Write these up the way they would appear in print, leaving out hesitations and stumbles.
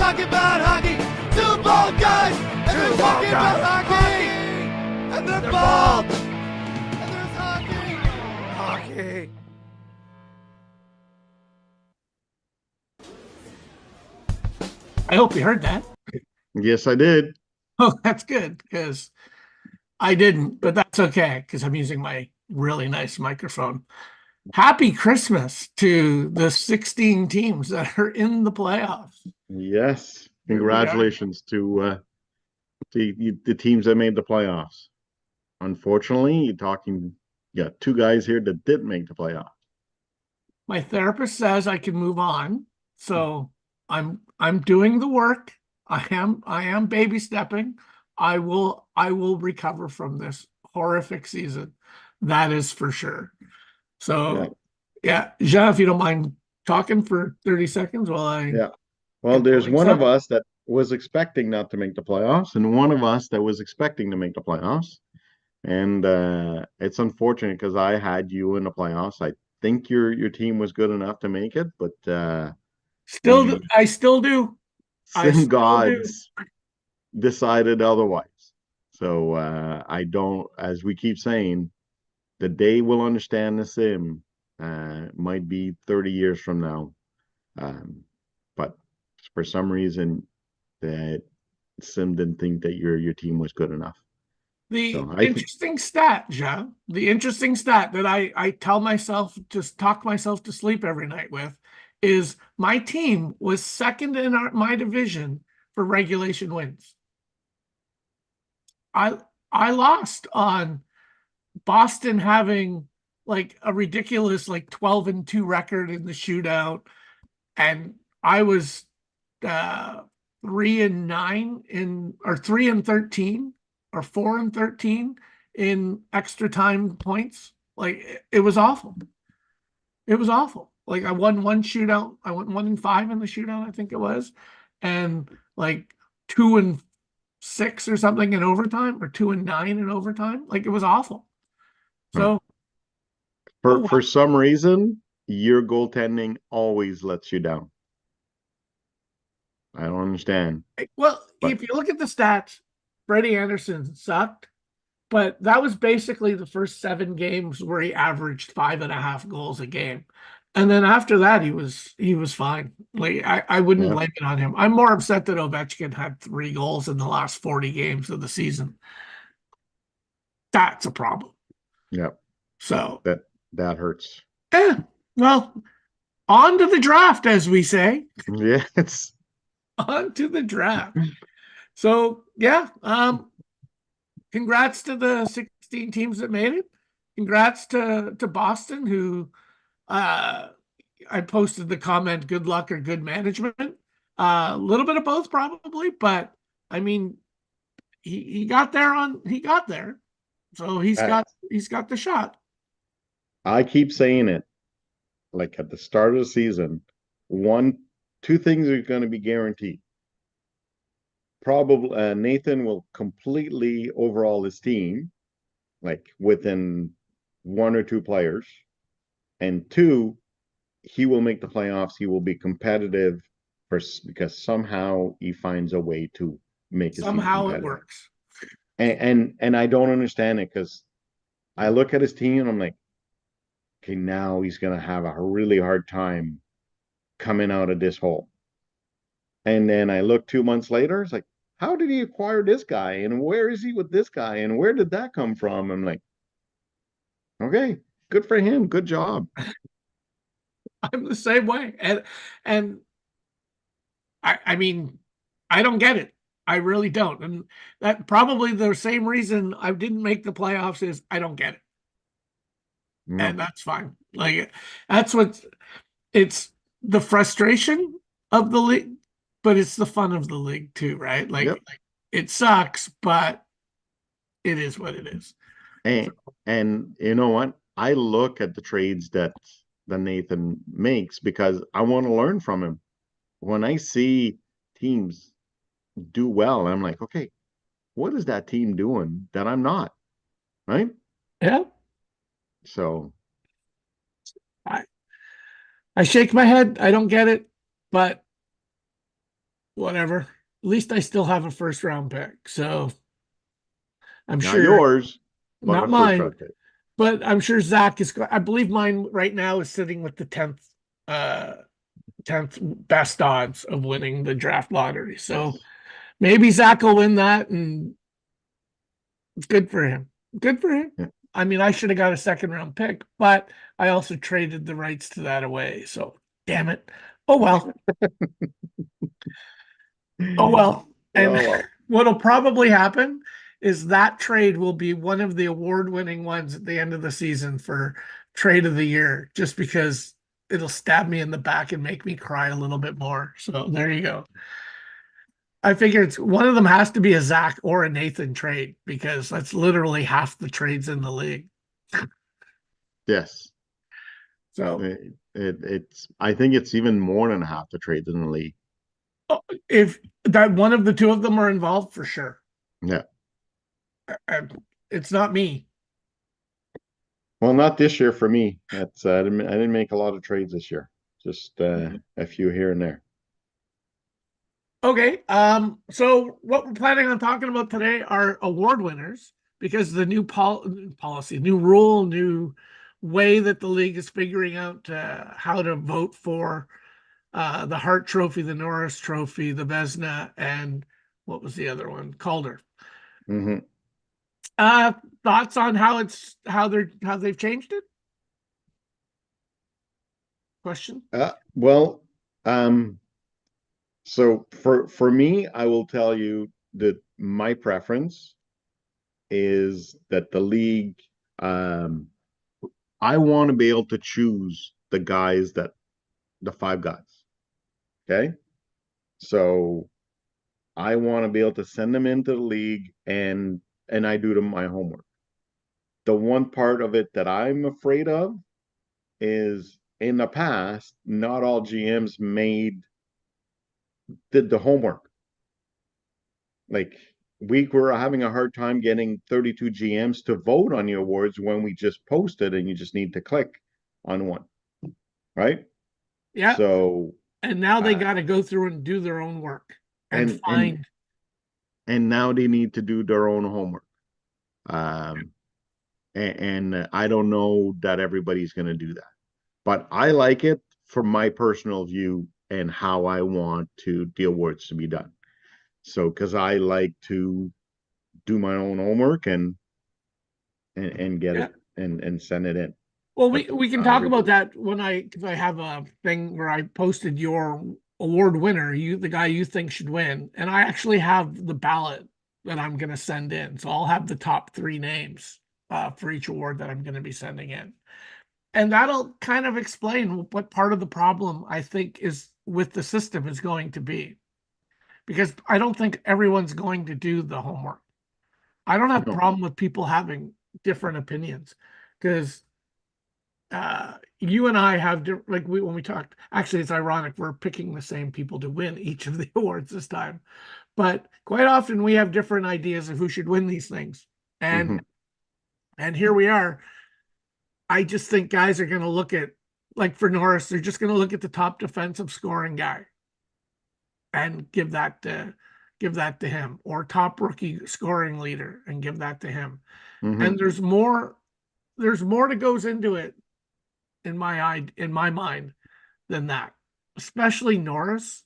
talking about hockey. Two bald guys, and they're talking about hockey. And they're bald. And there's hockey. Hockey. I hope you heard that. Yes, I did. Oh, that's good, because I didn't, but that's okay, because I'm using my really nice microphone. Happy Christmas to the 16 teams that are in the playoffs. Yes. Here we are. Congratulations to the teams that made the playoffs. Unfortunately, you got two guys here that didn't make the playoffs. My therapist says I can move on, so I'm doing the work. I am baby stepping. I will recover from this horrific season. That is for sure. So yeah, Jean, if you don't mind talking for 30 seconds while I Well, there's one of up. us that was expecting not to make the playoffs, and one of us that was expecting to make the playoffs. And it's unfortunate because I had you in the playoffs. I think your team was good enough to make it, but I still do. Sin gods decided otherwise. So I don't, as we keep saying, the day we'll understand the sim might be 30 years from now. But for some reason, that sim didn't think that your team was good enough. The interesting stat, Jean, the interesting stat that I tell myself, just talk myself to sleep every night with, is my team was second in my division for regulation wins. I lost on Boston having like a ridiculous like 12-2 record in the shootout, and I was 3-9 or 3-13 or 4-13 in extra time points. Like it was awful. It was awful. Like I won one shootout. I went 1-5 in the shootout, I think it was, and like 2-6 or something in overtime, or 2-9 in overtime. Like it was awful. So for some reason, your goaltending always lets you down. I don't understand. Well, if you look at the stats, Freddie Anderson sucked, but that was basically the first 7 games where he averaged 5.5 goals a game. And then after that, he was fine. Like I wouldn't blame it on him. I'm more upset that Ovechkin had 3 goals in the last 40 games of the season. That's a problem. Yeah. So that hurts. Yeah. Well, on to the draft, as we say. Yes. On to the draft. So yeah, congrats to the 16 teams that made it. Congrats to Boston, who I posted the comment, good luck or good management. A little bit of both probably, but I mean, he got there. So he's got the shot. I keep saying it, like at the start of the season, 2 things are going to be guaranteed. Probably Nathan will completely overhaul his team, like within 1 or 2 players, and 2, he will make the playoffs. He will be competitive because somehow he finds a way to make his team competitive. It works. And I don't understand it, because I look at his team and I'm like, okay, now he's gonna have a really hard time coming out of this hole. And then I look 2 months later, it's like, how did he acquire this guy? And where is he with this guy? And where did that come from? I'm like, okay, good for him. Good job. I'm the same way. And I mean, I don't get it. I really don't. And that probably the same reason I didn't make the playoffs is I don't get it. No. And that's fine. Like it's the frustration of the league, but it's the fun of the league too, right? Like it sucks, but it is what it is. And you know what? I look at the trades that Nathan makes because I want to learn from him. When I see teams do well, I'm like, okay, what is that team doing that I'm not? Right? Yeah. So I shake my head. I don't get it, but whatever. At least I still have a first round pick. So I'm Not sure, yours, but not a first mine, round pick. but I'm sure Zach is, I believe mine right now is sitting with the 10th best odds of winning the draft lottery. So Yes. maybe Zach will win that, and it's good for him. Good for him. Yeah. I mean, I should have got a second round pick, but I also traded the rights to that away. So damn it. Oh well. Oh well. And Oh well. what'll probably happen is that trade will be one of the award-winning ones at the end of the season for trade of the year, just because it'll stab me in the back and make me cry a little bit more. So there you go. I figure it's one of them has to be a Zach or a Nathan trade, because that's literally half the trades in the league. Yes. So It's I think it's even more than half the trades in the league. if that one of the two of them are involved, for sure. Yeah. And it's not me. Well, not this year for me. That's I didn't make a lot of trades this year. Just a few here and there. Okay. So what we're planning on talking about today are award winners, because the new policy, new rule, new way that the league is figuring out how to vote for the Hart Trophy, the Norris Trophy, the Vezina, and what was the other one? Calder. Hmm. Uh, Thoughts on how they've changed it? Question? Well, so for me, I will tell you that my preference is that the league, um, I want to be able to choose the five guys. Okay. So I want to be able to send them into the league and I do them my homework. The one part of it that I'm afraid of is in the past, not all GMs did the homework. Like we were having a hard time getting 32 GMs to vote on the awards when we just posted and you just need to click on one, right? Yeah. So And now they uh, got to go through and do their own work and and and find. and now they need to do their own homework. Um, and I don't know that everybody's going to do that, but I like it from my personal view and how I want the awards to be done. So, because I like to do my own homework and get Yeah. it and send it in. Well, But we can not talk about everybody. that when because I have a thing where I posted your award winner, the guy you think should win, and I actually have the ballot that I'm going to send in. So I'll have the top three names for each award that I'm going to be sending in, and that'll kind of explain what part of the problem I think is with the system is going to be, because I don't think everyone's going to do the homework. I don't have a No. problem with people having different opinions, because you and I have like when we talked. Actually, it's ironic we're picking the same people to win each of the awards this time, but quite often we have different ideas of who should win these things. Hmm. And here we are. I just think guys are going to look at, like for Norris, they're just going to look at the top defensive scoring guy and give that to him, or top rookie scoring leader and give that to him. Hmm. And there's more that goes into it in my mind than that, especially Norris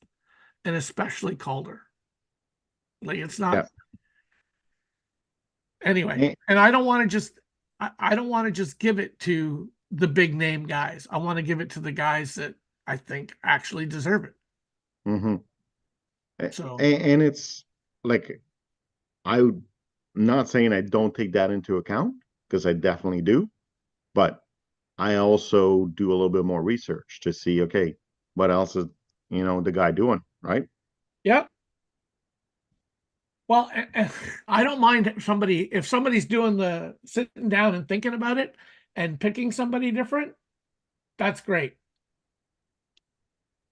and especially Calder. Like it's not Yeah. anyway. And, And I don't want to just I don't want to just give it to the big name guys. I want to give it to the guys that I think actually deserve it. hmm So and it's like I'm not saying I don't take that into account because I definitely do, but I also do a little bit more research to see, okay, what else is, the guy doing, right? yeah. Well, I don't mind somebody if somebody's doing the sitting down and thinking about it and picking somebody different, that's great.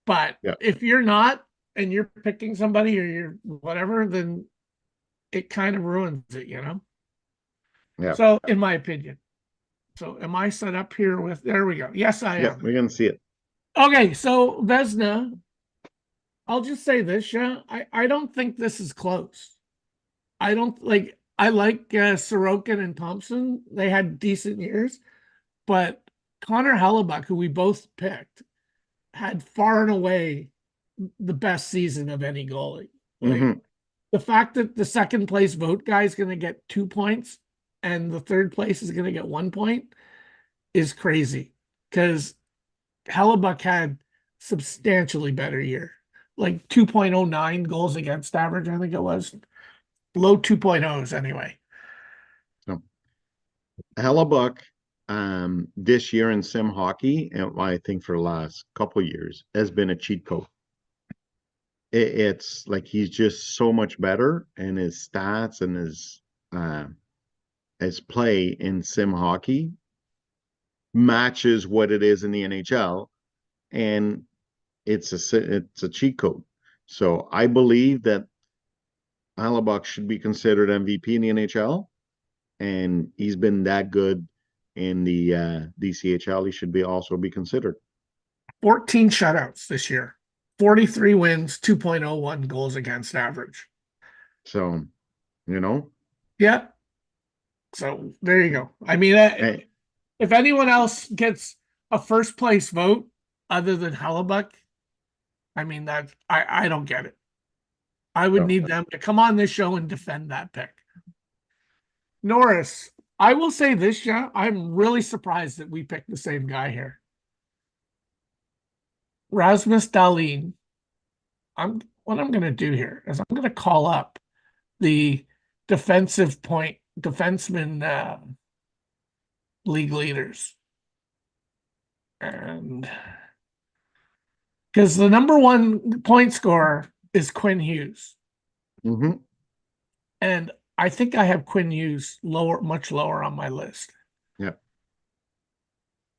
But Yeah. if you're not and you're picking somebody or you're whatever, then it kind of ruins it. Yeah. So, in my opinion. So, am I set up here with? There we go. Yes, I Yeah. am. We're gonna see it. Okay, so Vesna, I'll just say this, yeah. I don't think this is close. I don't like I like Sorokin and Thompson. They had decent years, but Connor Hellebuck, who we both picked, had far and away the best season of any goalie. Like Mhm. the fact that the second place vote guy is going to get 2 points and the third place is going to get 1 point is crazy because Hellebuck had substantially better year, like 2.09 goals against average, I think it was. Low 2.0s anyway. So Hellebuck, this year in sim hockey, and I think for the last couple of years, has been a cheat code. It's like he's just so much better, and his stats and his play in sim hockey matches what it is in the NHL, and it's a cheat code. So I believe that Hellebuck should be considered MVP in the NHL, and he's been that good in the DCHL. He should be also be considered. 14 shutouts this year, 43 wins, 2.01 goals against average. So, you know, Yeah. So there you go. I mean, hey, if anyone else gets a first place vote other than Hellebuck, I mean, that I don't get it. I would so, need them to come on this show and defend that pick. Norris, I will say this, yeah, I'm really surprised that we picked the same guy here. Rasmus Dahlin. What I'm going to do here is I'm going to call up the defenseman league leaders, and because the number one point scorer is Quinn Hughes, mhm, and I think I have Quinn Hughes much lower on my list. yeah.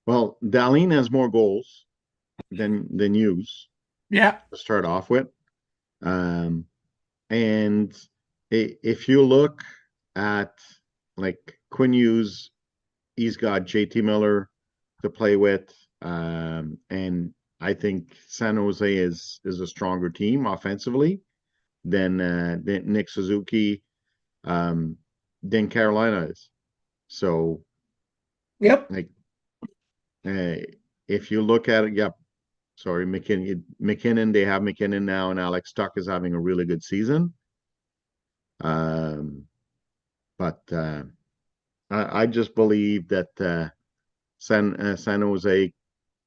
Well, Dahlin has more goals than Hughes Yeah, to start off with. Um, and if you look at like Quinn Hughes, he's got JT Miller to play with. And I think San Jose is a stronger team offensively than Nick Suzuki, than Carolina is. So, yep, like, if you look at it, yep. Sorry, McKinnon. They have McKinnon now, and Alex Tuck is having a really good season. Um, but I just believe that San Jose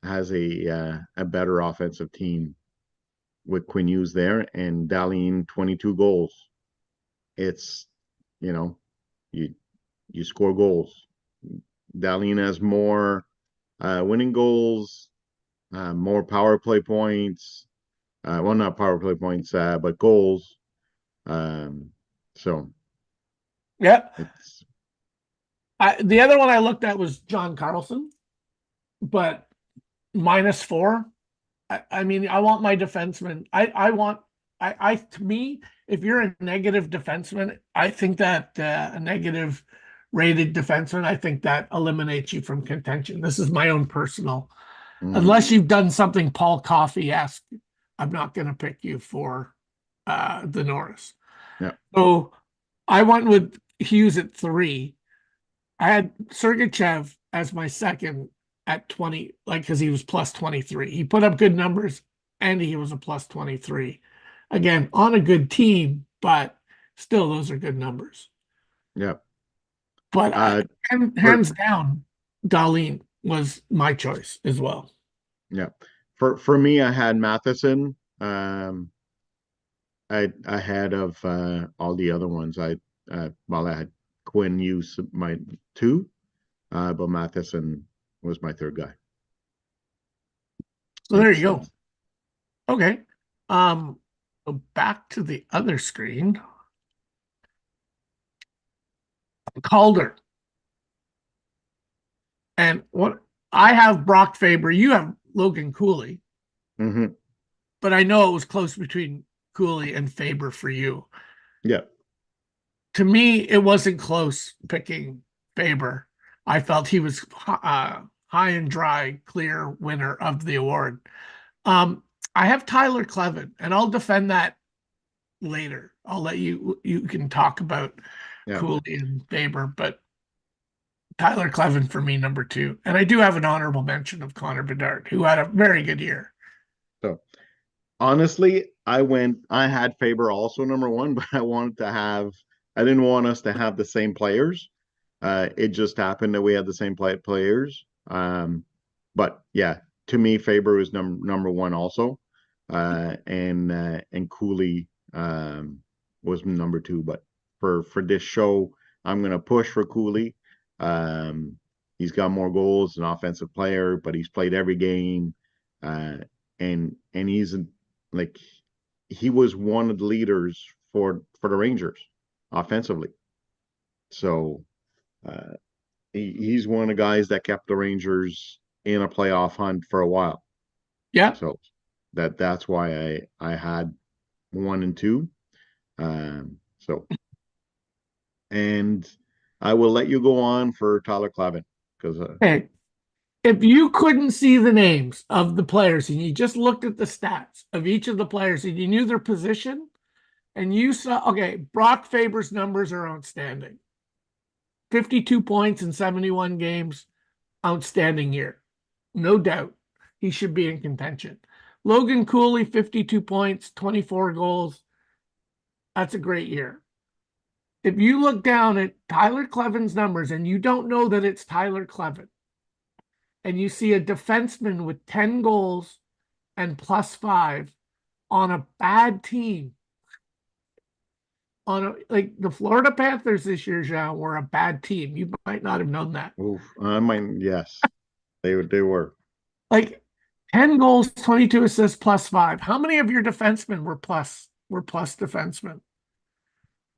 has a better offensive team with Quinn Hughes there and Dahlin 22 goals. It's you know you you score goals. Dahlin has more winning goals, more power play points. Well, not power play points, but goals. Um, so yep. it's The other one I looked at was John Carlson, but -4. I mean, I want my defenseman. I want to me, if you're a negative defenseman, I think that a negative rated defenseman, I think that eliminates you from contention. This is my own personal. Unless you've done something Paul Coffey-esque, I'm not going to pick you for the Norris. yeah, So I went with Hughes at 3. I had Sergachev as my second at 20, like, because he was plus 23. He put up good numbers and he was a plus 23. Again, on a good team, but still, those are good numbers. yeah. But For hands down, Darlene was my choice as well. yeah, for me, I had Matheson. I ahead of all the other ones. Well, I had Quinn Hughes my two, but Matheson was my third guy. So there you go. Okay. Go back to the other screen. Calder. And what I have Brock Faber, you have Logan Cooley. Mm-hmm. But I know it was close between Cooley and Faber for you. Yeah. To me, it wasn't close picking Faber. I felt he was high and dry, clear winner of the award. I have Tyler Clevin, and I'll defend that later. I'll let you can talk about Yeah. Cooley and Faber, but Tyler Clevin for me, number 2. And I do have an honorable mention of Connor Bedard, who had a very good year. So honestly, I had Faber also number 1, but I didn't want us to have the same players. It just happened that we had the same players. But yeah, to me, Faber was number 1 also. And Cooley was number 2. But for this show, I'm gonna push for Cooley. He's got more goals, an offensive player, but he's played every game. And he's like he was one of the leaders for the Rangers offensively. So he's one of the guys that kept the Rangers in a playoff hunt for a while. Yeah. So that's why I had 1 and 2. So and I will let you go on for Tyler Clavin because Hey, if you couldn't see the names of the players and you just looked at the stats of each of the players and you knew their position and you saw, okay, Brock Faber's numbers are outstanding. 52 points in 71 games, outstanding year. No doubt. He should be in contention. Logan Cooley, 52 points, 24 goals. That's a great year. If you look down at Tyler Cleven's numbers and you don't know that it's Tyler Cleven, and you see a defenseman with 10 goals and +5 on a bad team, like the Florida Panthers this year, Jean, were a bad team. You might not have known that. oof, I mean, yes, they were. Like 10 goals, 22 assists, +5. How many of your defensemen were plus defensemen?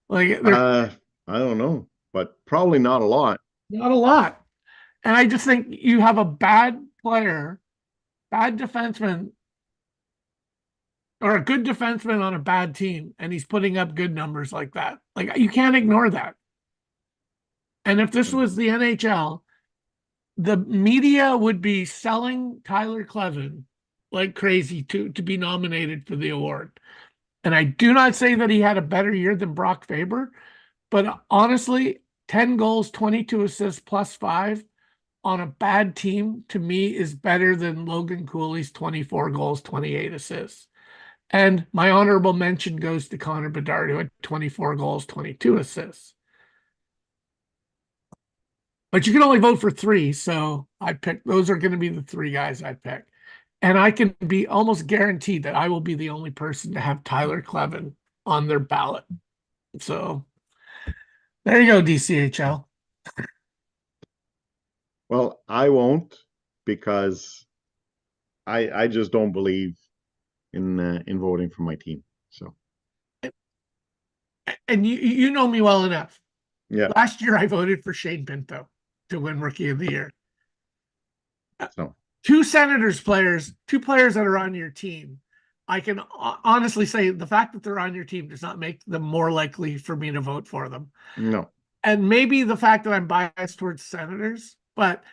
Like they're I don't know, but probably not a lot. not a lot. And I just think you have a bad player, bad defenseman, or a good defenseman on a bad team, and he's putting up good numbers like that. Like you can't ignore that. And if this was the NHL, the media would be selling Tyler Clevin like crazy to be nominated for the award. And I do not say that he had a better year than Brock Faber, but honestly, 10 goals, 22 assists, +5 on a bad team to me is better than Logan Cooley's 24 goals, 28 assists. And my honorable mention goes to Connor Bedard, who had 24 goals, 22 assists. But you can only vote for 3, so I picked those are going to be the 3 guys I pick. And I can be almost guaranteed that I will be the only person to have Tyler Clevin on their ballot. So there you go, DCHL. Well, I won't because I just don't believe in voting for my team. So And you know me well enough. yeah. Last year I voted for Shane Pinto to win Rookie of the Year. So 2 Senators players, 2 players that are on your team. I can honestly say the fact that they're on your team does not make them more likely for me to vote for them. no. And maybe the fact that I'm biased towards Senators, but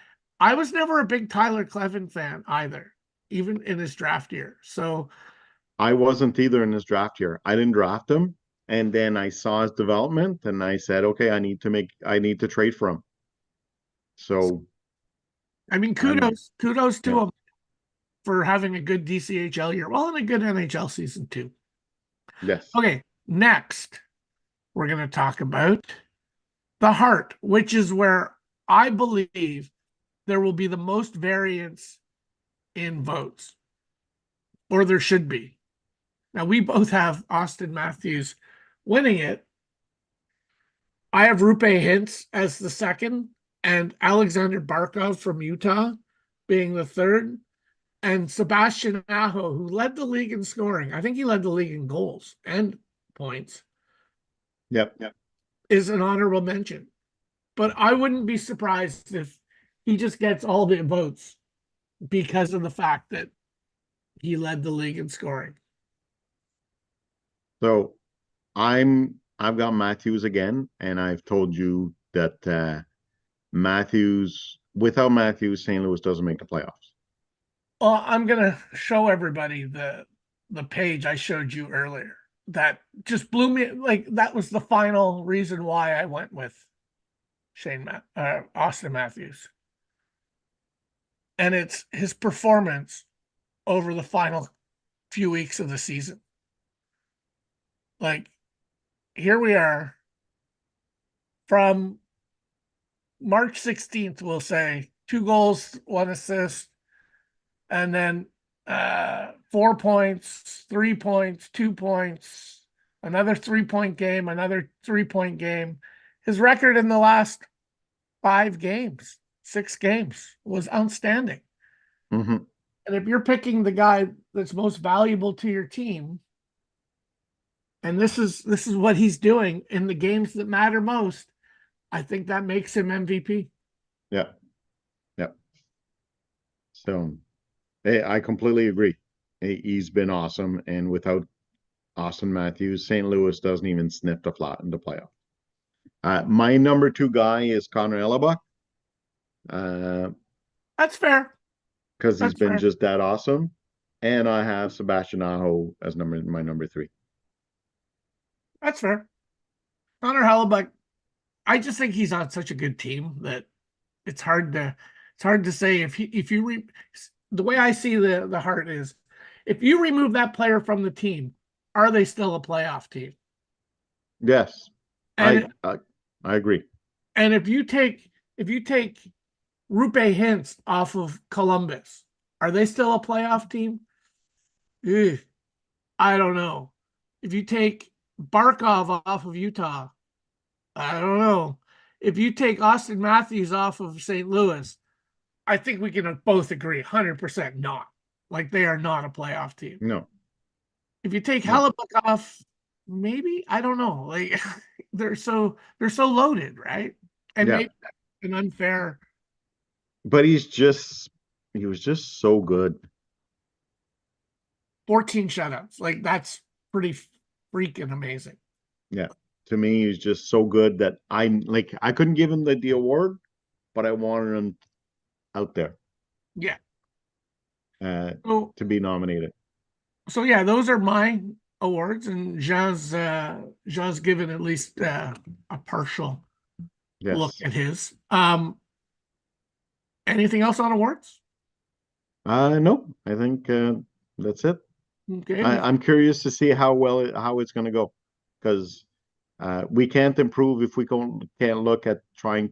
I was never a big Tyler Clevin fan either, even in his draft year. So I wasn't either in his draft year. I didn't draft him. And then I saw his development and I said, okay, I need to trade for him. So I mean, I'm kudos to yeah. him for having a good DCHL year. Well, and a good NHL season too. Yes. Okay, next we're going to talk about the Hart, which is where I believe there will be the most variance in votes, or there should be. Now, we both have Austin Matthews winning it. I have Rupe Hintz as the second, and Alexander Barkov from Utah being the third, and Sebastian Aho, who led the league in scoring. I think he led the league in goals and points. Yep. Is an honorable mention. But I wouldn't be surprised if he just gets all the votes because of the fact that he led the league in scoring. So I've got Matthews again, and I've told you that without Matthews, St. Louis doesn't make the playoffs. Well, I'm going to show everybody the page I showed you earlier. That just blew me. Like, that was the final reason why I went with Austin Matthews. And it's his performance over the final few weeks of the season. Like, here we are from March 16th, we'll say 2 goals, 1 assist, and then 4 points, 3 points, 2 points, another 3-point game, another 3-point game. His record in the last 5 games, 6 games was outstanding. Mm-hmm. And if you're picking the guy that's most valuable to your team, and this is what he's doing in the games that matter most, I think that makes him MVP. Yeah. Yeah. So I completely agree. He's been awesome. And without Austin Matthews, St. Louis doesn't even sniff the flat in the playoff. My number 2 guy is Connor Hellebuck. That's fair. Because he's That's been fair. just that awesome. And I have Sebastian Aho as my number 3. That's fair. Connor Hellebuck, I just think he's on such a good team that it's hard to say the way I see the Heart is, if you remove that player from the team, are they still a playoff team? Yes, And I agree. And if you take Rupe Hintz off of Columbus, are they still a playoff team? Ugh, I don't know. If you take Barkov off of Utah, I don't know. If you take Austin Matthews off of St. Louis, I think we can both agree 100% not. Like, they are not a playoff team. No. If you take Hellebuck off, maybe, I don't know. Like, they're so loaded, right? And maybe that's an unfair. But he was just so good. 14 shutouts. Like, that's pretty freaking amazing. Yeah. To me, he's just so good that I couldn't give him the award, but I wanted him out there. Yeah. To be nominated. So yeah, those are my awards, and Jean's given at least a partial look at his. Anything else on awards? No, I think that's it. Okay. I'm curious to see how it's going to go, because we can't improve if we can't look at trying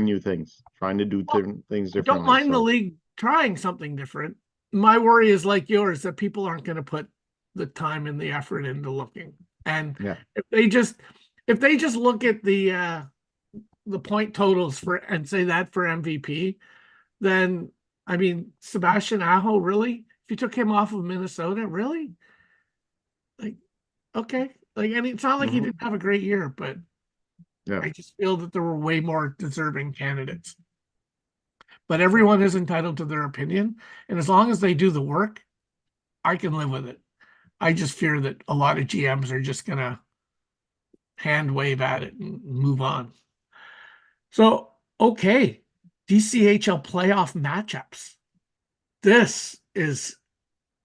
new things, trying to do things differently. Don't mind the league trying something different. My worry is like yours, that people aren't going to put the time and the effort into looking. And if they just look at the point totals and say that for MVP, then I mean, Sebastian Aho, really? If you took him off of Minnesota, really? Like, okay. Like, and it's not like he didn't have a great year, but I just feel that there were way more deserving candidates. But everyone is entitled to their opinion, and as long as they do the work, I can live with it. I just fear that a lot of GMs are just gonna hand wave at it and move on. So, okay, DCHL playoff matchups. This is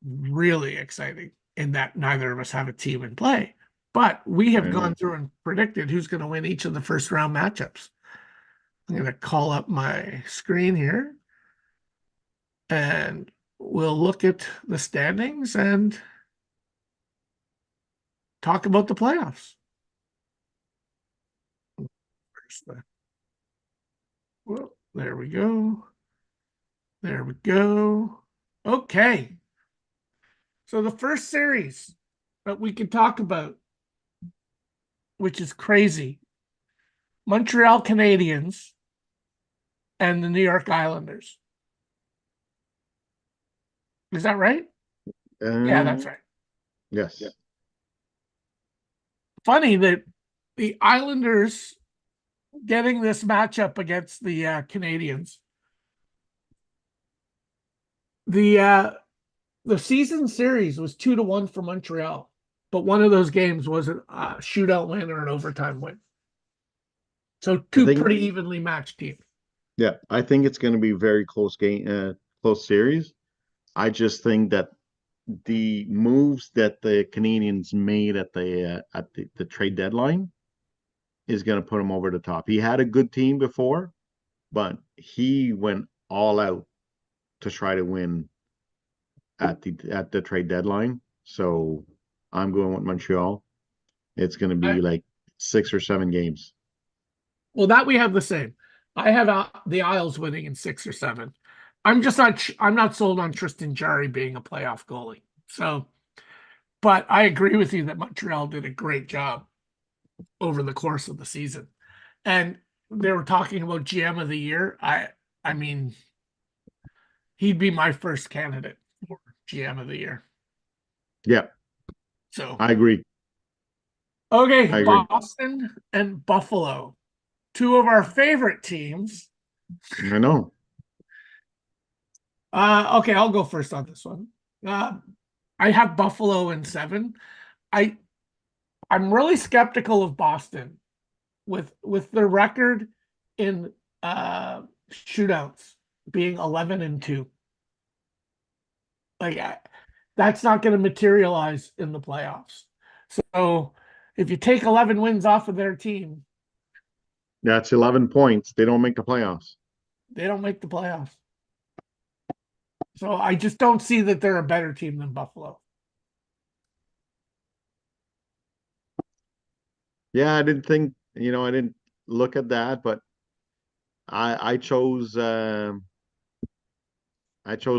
really exciting in that neither of us have a team in play, but we have gone through and predicted who's going to win each of the first round matchups. I'm going to call up my screen here, and we'll look at the standings and talk about the playoffs. Well, there we go. There we go. Okay. So the first series that we can talk about, which is crazy, Montreal Canadiens and the New York Islanders. Is that right? Yeah, that's right. Yes. Yeah. Funny that the Islanders getting this matchup against the Canadiens. The season series was 2-1 for Montreal, but one of those games was a shootout win or an overtime win. So two pretty evenly matched teams. Yeah, I think it's going to be very close series. I just think that the moves that the Canadians made at the trade deadline is going to put him over the top. He had a good team before, but he went all out to try to win at the trade deadline. So I'm going with Montreal. It's going to be like 6 or 7 games. Well, that we have the same. I have the Isles winning in 6 or 7. I'm just not. I'm not sold on Tristan Jarry being a playoff goalie. So, but I agree with you that Montreal did a great job over the course of the season, and they were talking about GM of the year. I mean, he'd be my first candidate for GM of the year. Yeah, So I agree. okay, I agree. Boston and Buffalo, two of our favorite teams. I know. Okay, I'll go first on this one. I have Buffalo in 7. I'm really skeptical of Boston with their record in shootouts being 11-2. Like that's not going to materialize in the playoffs. So if you take 11 wins off of their team, That's 11 points. They don't make the playoffs. they don't make the playoffs. So I just don't see that they're a better team than Buffalo. Yeah, I didn't think, I didn't look at that, but I chose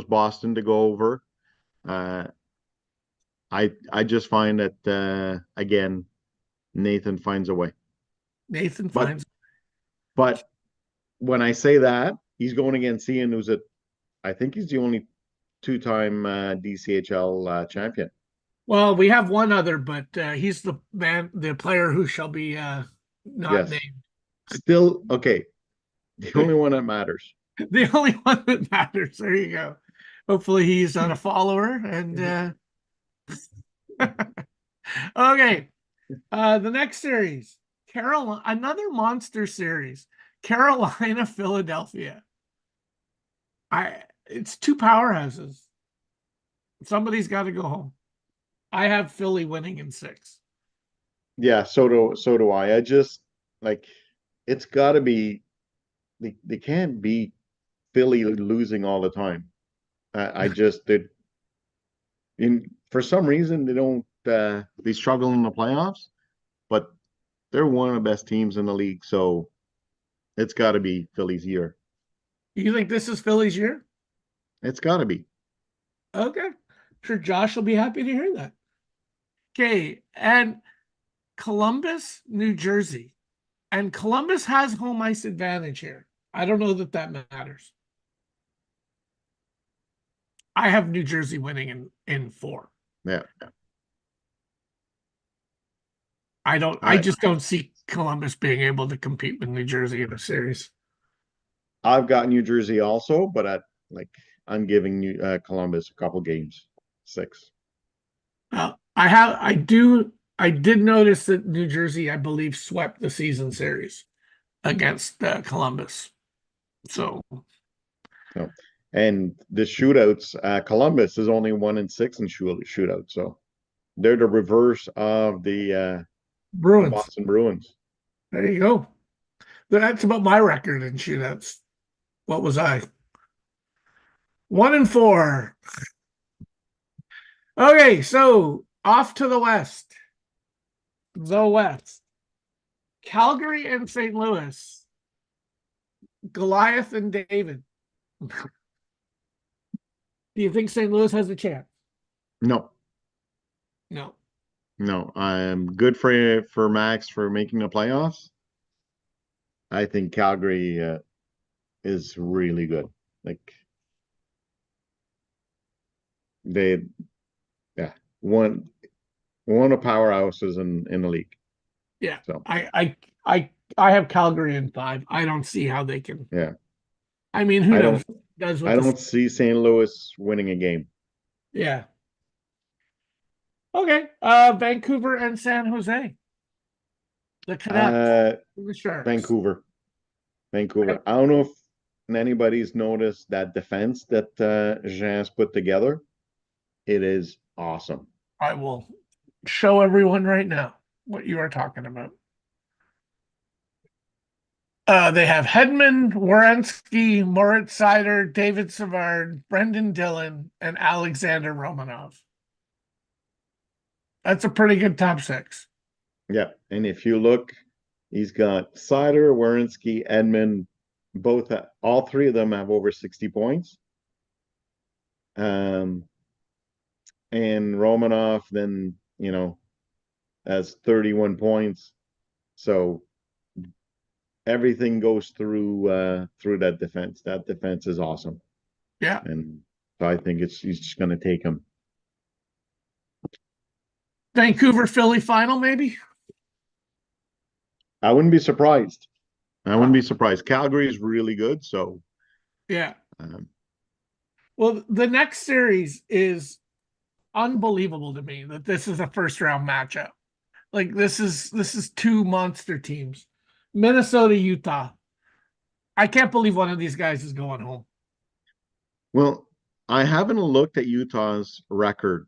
Boston to go over. Uh, I just find that again, Nathan finds a way. Nathan But finds. but when I say that, he's going against Ian, I think he's the only 2-time DCHL champion. Well, we have one other, but he's the player who shall be not Yes. named. Still, okay. The only one that matters. The only one that matters. There you go. Hopefully he's not a follower. And okay. The next series, Carolina, another monster series, Carolina, Philadelphia. It's two powerhouses. Somebody's got to go home. I have Philly winning in 6. Yeah, so do I. I just like it's got to be they can't be Philly losing all the time. I just did for some reason they don't they struggle in the playoffs, but they're one of the best teams in the league, so it's got to be Philly's year. You think this is Philly's year? It's got to be. Okay. Sure, Josh will be happy to hear that. Okay, and Columbus, New Jersey. And Columbus has home ice advantage here. I don't know that matters. I have New Jersey winning in 4. Yeah. I just don't see Columbus being able to compete with New Jersey in a series. I've got New Jersey also, but I'm giving Columbus a couple games. 6. I did notice that New Jersey, I believe, swept the season series against Columbus. So, No. And the shootouts, Columbus is only 1-6 in shootouts, so they're the reverse of the Bruins. Boston Bruins. There you go. That's about my record in shootouts. What was I? 1-4. Okay, so off to the West. The West. Calgary and St. Louis. Goliath and David. Do you think St. Louis has a chance? No. No. No. I'm good for Max for making the playoffs. I think Calgary is really good. Like they one of powerhouses in the league. Yeah. So I have Calgary in 5. I don't see how they can. yeah. I mean, who knows? I don't see St. Louis winning a game. Yeah. Okay. Vancouver and San Jose. The Canucks. The Sharks. Vancouver. I don't know if anybody's noticed that defense that Jean's put together. It is awesome. I will show everyone right now what you are talking about. They have Hedman, Werenski, Moritz Seider, David Savard, Brendan Dillon, and Alexander Romanov. That's a pretty good top six. Yeah. And if you look, he's got Sider, Werenski, Edmund, all three of them have over 60 points. And Romanov then, has 31 points. So everything goes through that defense. That defense is awesome. Yeah. And so I think he's just going to take him. Vancouver Philly final, maybe? I wouldn't be surprised. Calgary is really good. So, yeah. Well, the next series is unbelievable to me that this is a first round matchup. Like this is two monster teams. Minnesota, Utah. I can't believe one of these guys is going home. Well, I haven't looked at Utah's record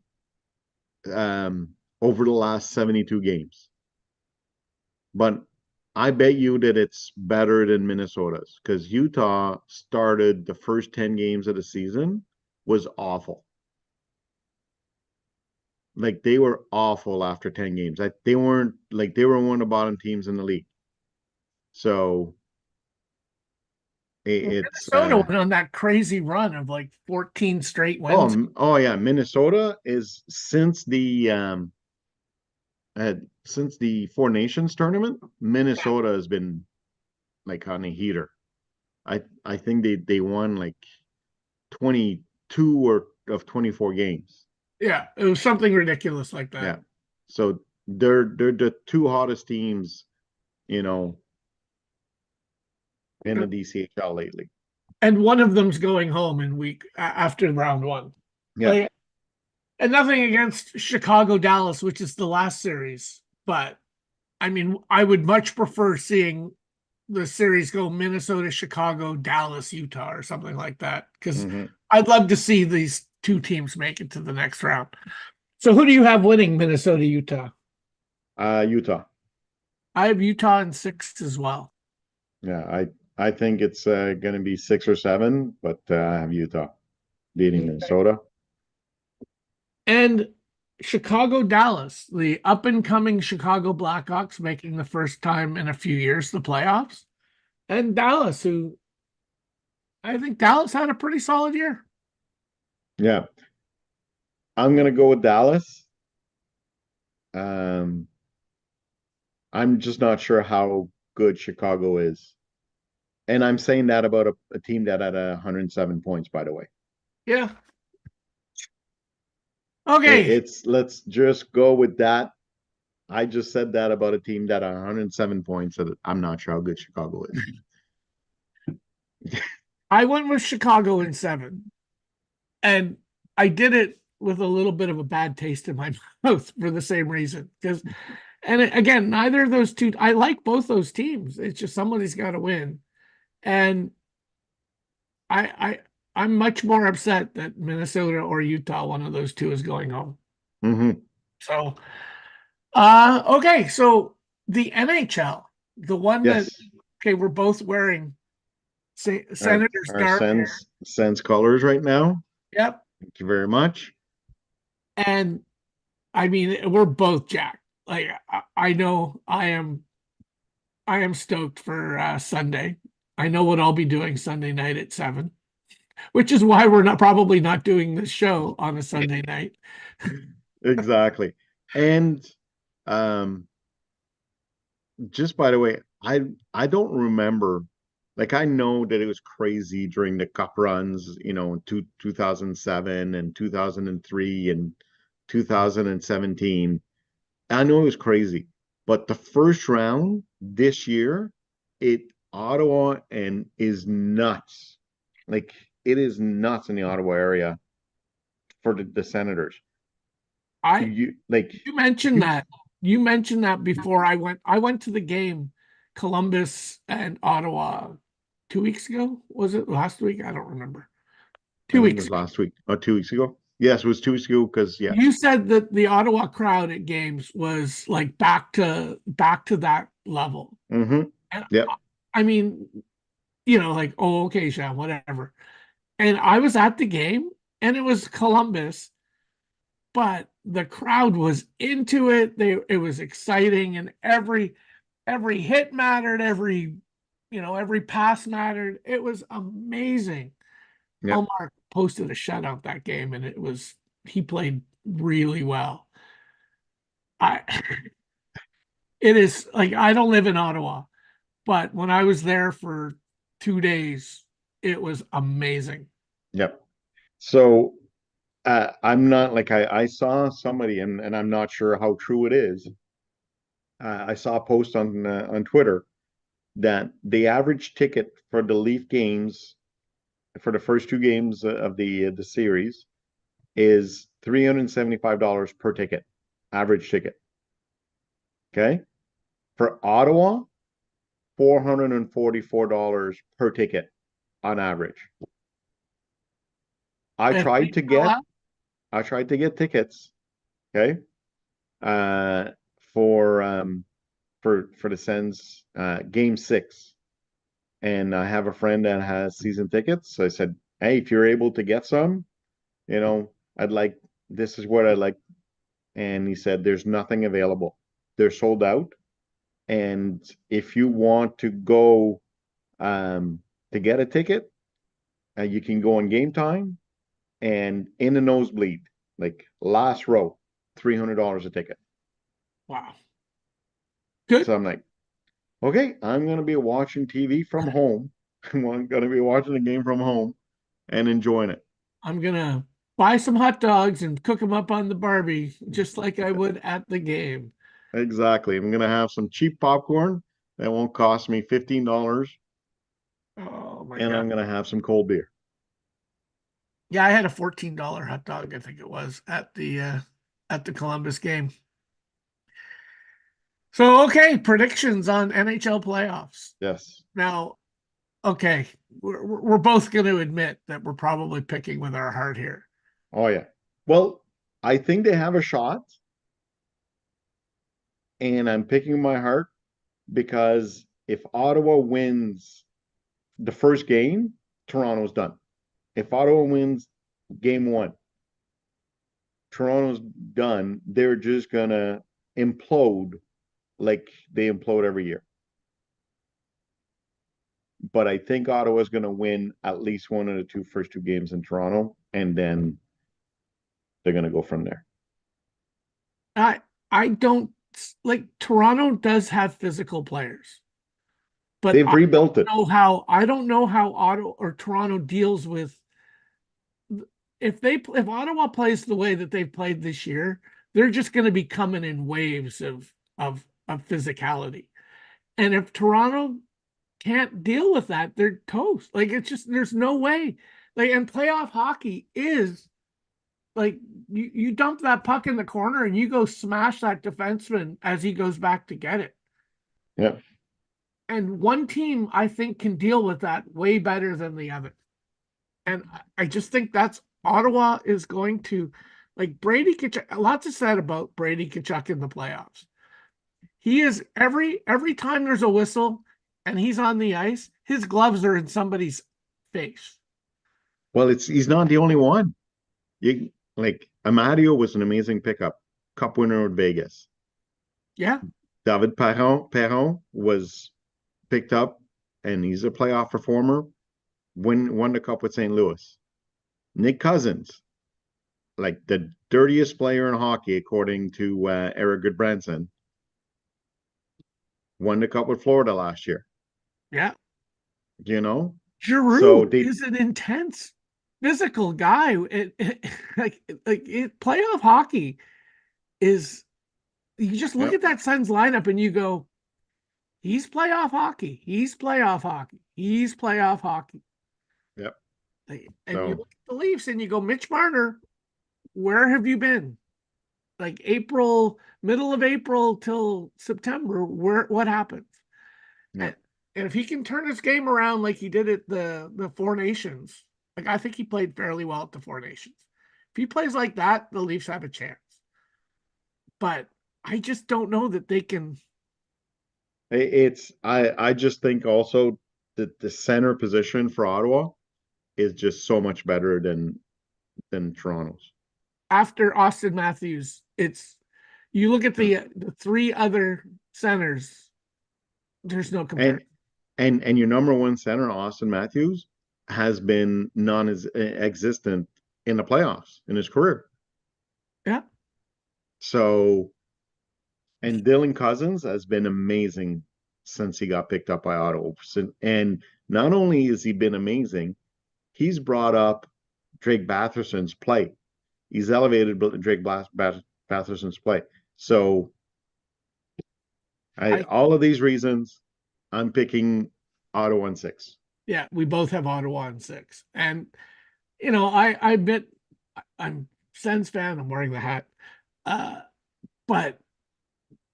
over the last 72 games. But I bet you that it's better than Minnesota's because Utah started the first 10 games of the season was awful. Like they were awful after 10 games. They were one of the bottom teams in the league. So it's Minnesota went on that crazy run of like 14 straight wins. Oh yeah, Minnesota is since the Four Nations tournament, Minnesota has been like on a heater. I think they won like 22 of 24 games. Yeah, it was something ridiculous like that. Yeah. So they're the two hottest teams, in the DCHL lately. And one of them's going home after round one. Yeah. And nothing against Chicago, Dallas, which is the last series. But I mean, I would much prefer seeing the series go Minnesota, Chicago, Dallas, Utah, or something like that. Because I'd love to see these two teams make it to the next round. So who do you have winning Minnesota, Utah? Utah. I have Utah in 6 as well. Yeah, I think it's going to be 6 or 7, but I have Utah beating Minnesota. And Chicago, Dallas, the up-and-coming Chicago Blackhawks making the first time in a few years the playoffs. And Dallas, I think Dallas had a pretty solid year. Yeah. I'm going to go with Dallas. I'm just not sure how good Chicago is. And I'm saying that about a team that had 107 points, by the way. Yeah. Okay. Let's just go with that. I just said that about a team that had 107 points. That I'm not sure how good Chicago is. I went with Chicago in 7. And I did it with a little bit of a bad taste in my mouth for the same reason. Again, neither of those two, I like both those teams. It's just somebody's got to win. And I'm much more upset that Minnesota or Utah, one of those two, is going home. So, okay. So the NHL, the one we're both wearing Senators dark Sens colors right now. Yep. Thank you very much. And I mean, we're both jacked. Like I know I am stoked for Sunday. I know what I'll be doing Sunday night at 7, which is why we're probably not doing this show on a Sunday night. Exactly. And just by the way, I don't remember. Like I know that it was crazy during the cup runs, 2007 and 2003 and 2017. I know it was crazy, but the first round this year, Ottawa and is nuts. Like it is nuts in the Ottawa area for the Senators. You mentioned that. You mentioned that before I went to the game, Columbus and Ottawa 2 weeks ago. Was it last week? I don't remember. 2 weeks. Last week. 2 weeks ago. Yes, it was 2 school because yeah. You said that the Ottawa crowd at games was like back to that level. Mm-hmm. And Yep. I mean, like, oh, okay, Sean, whatever. And I was at the game and it was Columbus, but the crowd was into it. It was exciting, and every hit mattered, every pass mattered. It was amazing. Yep. Omar posted a shutout that game, and he played really well. I it is like, I don't live in Ottawa, but when I was there for 2 days, it was amazing. Yep. So I'm not like I saw somebody and I'm not sure how true it is. I saw a post on Twitter that the average ticket for the Leaf games for the first 2 games of the series is $375 per ticket, average ticket. Okay, for Ottawa, $444 per ticket on average. I And tried to get I tried to get tickets, okay, uh, for for the Sens game 6, and I have a friend that has season tickets. So I said, hey, if you're able to get some, I'd like this is what I'd like. And he said, there's nothing available. They're sold out. And if you want to go to get a ticket, you can go on game time and in the nosebleed, like last row, $300 a ticket. wow, good. So I'm like, okay, I'm going to be watching TV from home. I'm going to be watching the game from home and enjoying it. I'm gonna buy some hot dogs and cook them up on the Barbie, just like I would at the game. Exactly. I'm going to have some cheap popcorn that won't cost me $15, Oh my and God. I'm going to have some cold beer. Yeah, I had a $14 hot dog, I think it was, at the Columbus game. So, okay, predictions on NHL playoffs. Yes. Now, okay, we're both going to admit that we're probably picking with our heart here. Oh, yeah. Well, I think they have a shot, and I'm picking my heart because if Ottawa wins the first game, Toronto's done. If Ottawa wins game 1, Toronto's done. They're just going to implode like they implode every year. But I think Ottawa's going to win at least one of the first 2 games in Toronto, and then they're going to go from there. I I don't like Toronto does have physical players, but They've rebuilt it. I don't know how Ottawa or Toronto deals with if Ottawa plays the way that they've played this year, they're just going to be coming in waves of physicality. And if Toronto can't deal with that, they're toast. Like, it's just, there's no way. Like, and playoff hockey is like, you dump that puck in the corner and you go smash that defenseman as he goes back to get it. Yeah. And one team, I think, can deal with that way better than the other. And I just think that's Ottawa is going to, like, Brady Tkachuk. Lots is said about Brady Tkachuk in the playoffs. He is every time there's a whistle and he's on the ice, his gloves are in somebody's face. Well, he's not the only one. You like Amadio was an amazing pickup, Cup winner with Vegas. Yeah, David Perron was picked up, and he's a playoff performer. Won the Cup with St. Louis. Nick Cousins, like the dirtiest player in hockey, according to Eric Goodbranson, won the Cup with Florida last year. yeah. You know, Giroux so they is an intense physical guy. Playoff hockey is, you just look yep, at that Suns lineup and you go, he's playoff hockey. He's playoff hockey. He's playoff hockey. yep. And you So look at the Leafs and you go, Mitch Marner, where have you been? Like middle of April till September, what happens? yeah, And if he can turn his game around like he did at the Four Nations, like, I think he played fairly well at the Four Nations. If he plays like that, the Leafs have a chance. But I just don't know that they can. I just think also that the center position for Ottawa is just so much better than Toronto's. After Austin Matthews, it's you look at the three other centers. There's no comparison. And your number one center, Austin Matthews, has been non-existent in the playoffs in his career. Yeah. So, and Dylan Cousins has been amazing since he got picked up by Ottawa. And not only has he been amazing, he's brought up Drake Batherson's play. He's elevated Drake Batherson's play. So, all of these reasons, I'm picking Ottawa in 6. Yeah, we both have Ottawa in 6. And, I admit I'm Sens fan. I'm wearing the hat. But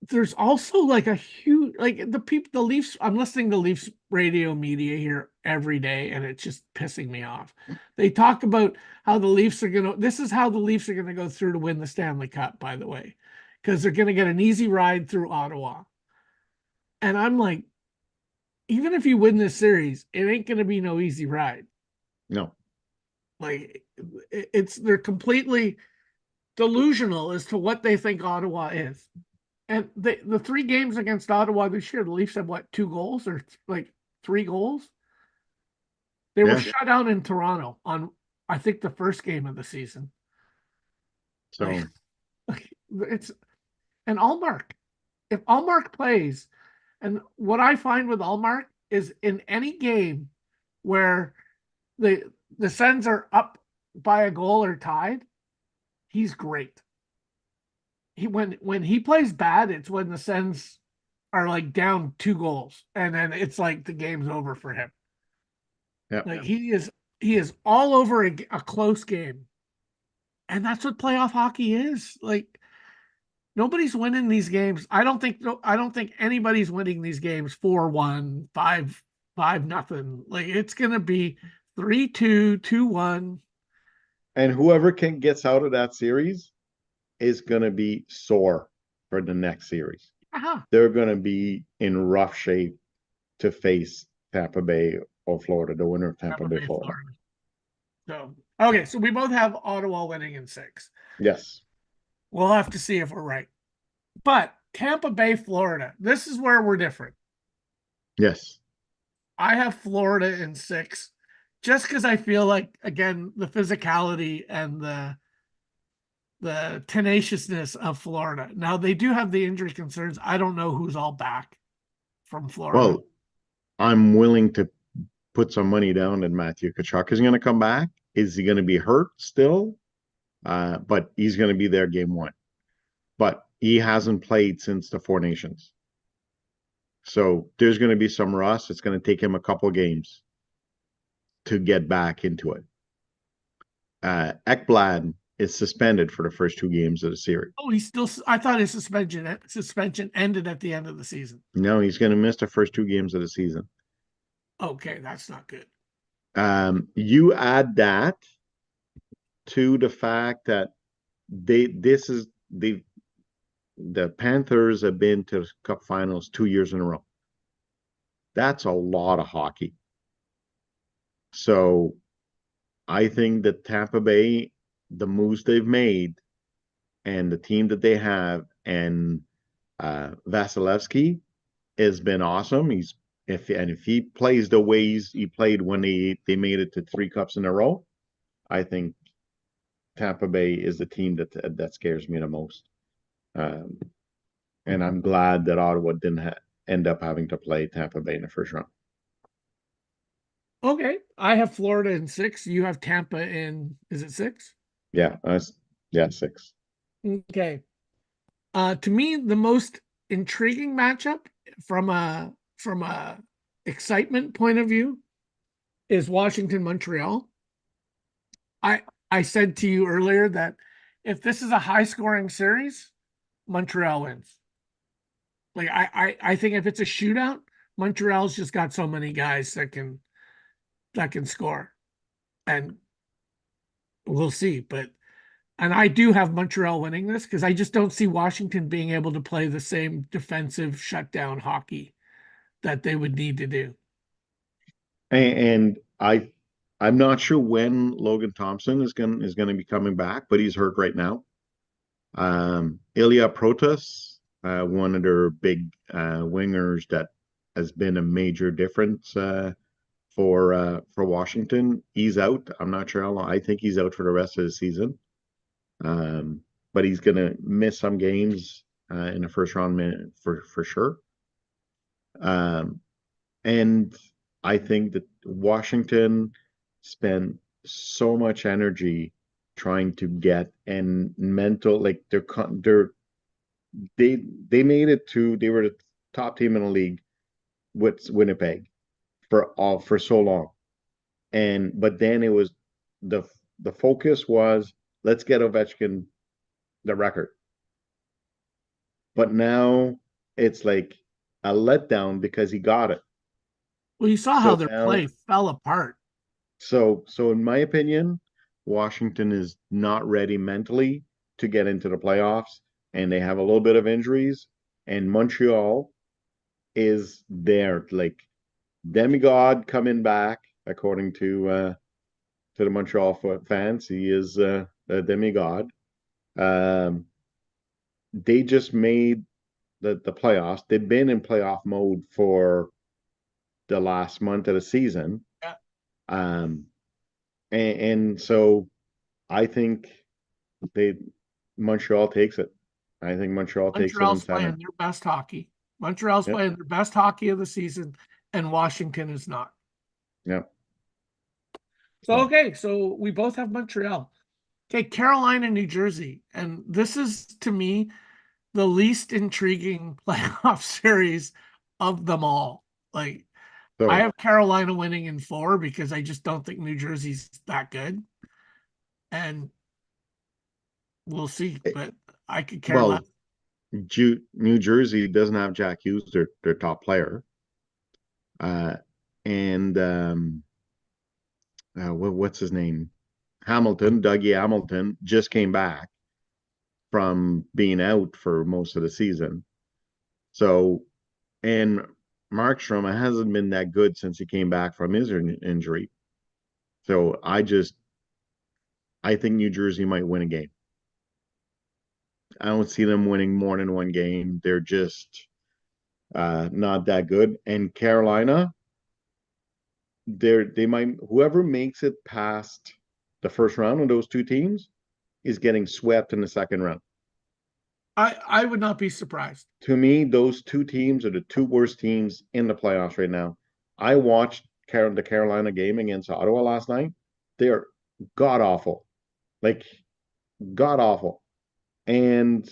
there's also like a huge, like the Leafs, I'm listening to Leafs radio media here every day, and it's just pissing me off. They talk about how this is how the Leafs are going to go through to win the Stanley Cup, by the way, because they're going to get an easy ride through Ottawa. And I'm like, even if you win this series, it ain't going to be no easy ride. No. Like they're completely delusional as to what they think Ottawa is. And the 3 games against Ottawa this year, the Leafs have 2 goals or 3 goals? They were shut out in Toronto on, I think, the first game of the season. So it's an Allmark. If Allmark plays, and what I find with Allmark is in any game where the Sens are up by a goal or tied, he's great. When he plays bad, it's when the Sens are down 2 goals, and then it's like the game's over for him. Yeah, he is all over a close game, and that's what playoff hockey is. Nobody's winning these games. I don't think anybody's winning these games 4-1, 5-0. It's gonna be 3-2, 2-1, and whoever gets out of that series is going to be sore for the next series. They're going to be in rough shape to face Tampa Bay or Florida, the winner of Tampa Bay, Florida. So, okay, so we both have Ottawa winning in 6. Yes. We'll have to see if we're right. But Tampa Bay, Florida, this is where we're different. Yes. I have Florida in 6, just because I feel like, again, the physicality and the tenaciousness of Florida. Now, they do have the injury concerns. I don't know who's all back from Florida. Well, I'm willing to put some money down that Matthew Tkachuk is going to come back. Is he going to be hurt still? But he's going to be there game 1. But he hasn't played since the 4 Nations. So there's going to be some rust. It's going to take him a couple games to get back into it. Ekblad is suspended for the first 2 games of the series. Oh, I thought his suspension ended at the end of the season. No, he's going to miss the first 2 games of the season. Okay, that's not good. You add that to the fact that the Panthers have been to the Cup Finals 2 years in a row. That's a lot of hockey. So I think that Tampa Bay, the moves they've made and the team that they have, and Vasilevsky has been awesome. If he plays the ways he played when they made it to 3 cups in a row, I think Tampa Bay is the team that scares me the most. And I'm glad that Ottawa didn't end up having to play Tampa Bay in the first round. Okay, I have Florida in 6. You have Tampa in, is it 6? Yeah, 6. Okay. To me, the most intriguing matchup from a excitement point of view is Washington Montreal. I said to you earlier that if this is a high scoring series, Montreal wins. I think if it's a shootout, Montreal's just got so many guys that can score, and we'll see. But And I do have Montreal winning this because I just don't see Washington being able to play the same defensive shutdown hockey that they would need to do. And I'm not sure when Logan Thompson is gonna be coming back, but he's hurt right now. Ilya Protas, one of their big wingers that has been a major difference for Washington. He's out. I'm not sure how long. I think he's out for the rest of the season. But he's gonna miss some games in the first round for sure. And I think that Washington spent so much energy trying to get and mental like they made it to they were the top team in the league with Winnipeg for so long. And but then it was the the focus was let's get Ovechkin the record. But now it's like a letdown because he got it. Well, you saw So how their now play fell apart. so in my opinion, Washington is not ready mentally to get into the playoffs, and they have a little bit of injuries. And Montreal is there, like demigod coming back, according to the Montreal fans. He is a demigod. Um, they just made the playoffs. They've been in playoff mode for the last month of the season. Yeah. Um, and so I think they Montreal takes it. I think Montreal takes it in Montreal's playing seven. their best hockey. Montreal's Yep. playing their best hockey of the season, and Washington is not. Yep. So, okay, so we both have Montreal. Okay, Carolina, New Jersey. And this is, to me, the least intriguing playoff series of them all. Like, I So have Carolina winning in 4 because I just don't think New Jersey's that good. And we'll see, but I could care less. well, New Jersey doesn't have Jack Hughes, their top player. And what's his name? Dougie Hamilton just came back from being out for most of the season. So, and Markstrom hasn't been that good since he came back from his injury. So I think New Jersey might win a game. I don't see them winning more than one game. They're just not that good. And Carolina, they might whoever makes it past the first round of those two teams is getting swept in the second round. I would not be surprised. To me, those two teams are the two worst teams in the playoffs right now. I watched the Carolina game against Ottawa last night. They're god awful, like god awful. And